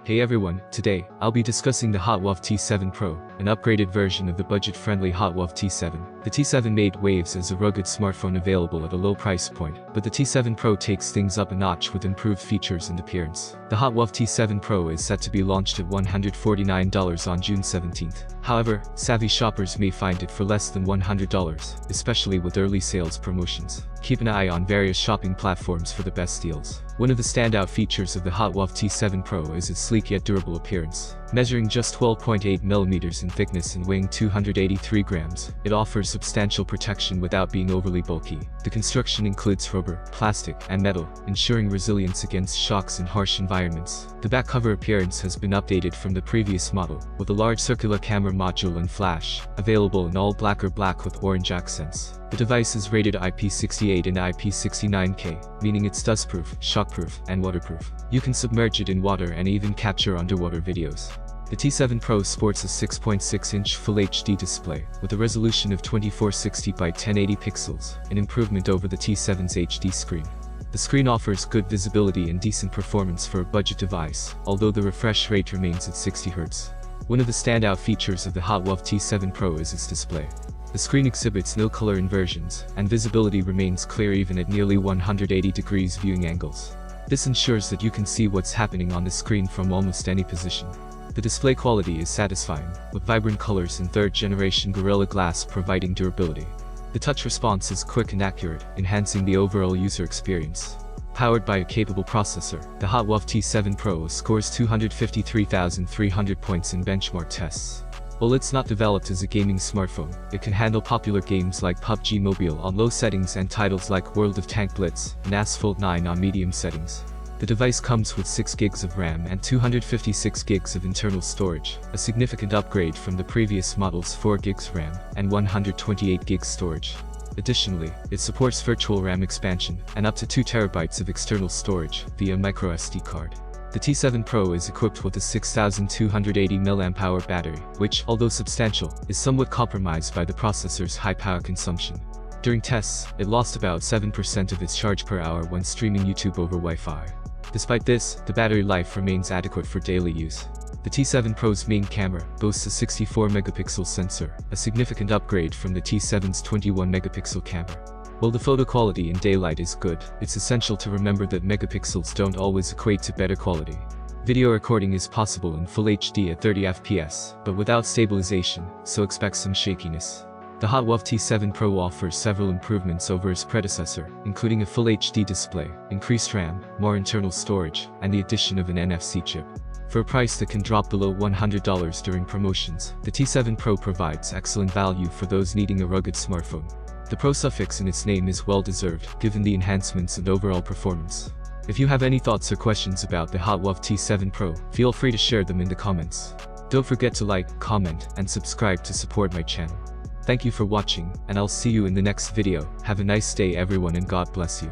Hey everyone, today, I'll be discussing the HOTWAV T7 Pro, an upgraded version of the budget-friendly HOTWAV T7. The T7 made waves as a rugged smartphone available at a low price point, but the T7 Pro takes things up a notch with improved features and appearance. The HOTWAV T7 Pro is set to be launched at $149 on June 17th. However, savvy shoppers may find it for less than $100, especially with early sales promotions. Keep an eye on various shopping platforms for the best deals. One of the standout features of the HOTWAV T7 Pro is its sleek yet durable appearance. Measuring just 12.8mm in thickness and weighing 283 grams, it offers substantial protection without being overly bulky. The construction includes rubber, plastic, and metal, ensuring resilience against shocks in harsh environments. The back cover appearance has been updated from the previous model, with a large circular camera module and flash, available in all black or black with orange accents. The device is rated IP68 and IP69K, meaning it's dustproof, shockproof, and waterproof. You can submerge it in water and even capture underwater videos. The T7 Pro sports a 6.6-inch Full HD display, with a resolution of 2460 by 1080 pixels, an improvement over the T7's HD screen. The screen offers good visibility and decent performance for a budget device, although the refresh rate remains at 60 Hz. One of the standout features of the HOTWAV T7 Pro is its display. The screen exhibits no color inversions, and visibility remains clear even at nearly 180 degrees viewing angles. This ensures that you can see what's happening on the screen from almost any position. The display quality is satisfying, with vibrant colors and third-generation Gorilla Glass providing durability. The touch response is quick and accurate, enhancing the overall user experience. Powered by a capable processor, the HOTWAV T7 Pro scores 253,300 points in benchmark tests. While it's not developed as a gaming smartphone, it can handle popular games like PUBG Mobile on low settings and titles like World of Tank Blitz and Asphalt 9 on medium settings. The device comes with 6 GB of RAM and 256 GB of internal storage, a significant upgrade from the previous model's 4 GB RAM and 128 GB storage. Additionally, it supports virtual RAM expansion and up to 2 TB of external storage via microSD card. The T7 Pro is equipped with a 6280 mAh battery, which, although substantial, is somewhat compromised by the processor's high power consumption. During tests, it lost about 7% of its charge per hour when streaming YouTube over Wi-Fi. Despite this, the battery life remains adequate for daily use. The T7 Pro's main camera boasts a 64-megapixel sensor, a significant upgrade from the T7's 21-megapixel camera. While the photo quality in daylight is good, it's essential to remember that megapixels don't always equate to better quality. Video recording is possible in Full HD at 30 FPS, but without stabilization, so expect some shakiness. The HOTWAV T7 Pro offers several improvements over its predecessor, including a Full HD display, increased RAM, more internal storage, and the addition of an NFC chip. For a price that can drop below $100 during promotions, the T7 Pro provides excellent value for those needing a rugged smartphone. The Pro suffix in its name is well-deserved, given the enhancements and overall performance. If you have any thoughts or questions about the HOTWAV T7 Pro, feel free to share them in the comments. Don't forget to like, comment, and subscribe to support my channel. Thank you for watching, and I'll see you in the next video. Have a nice day everyone and God bless you.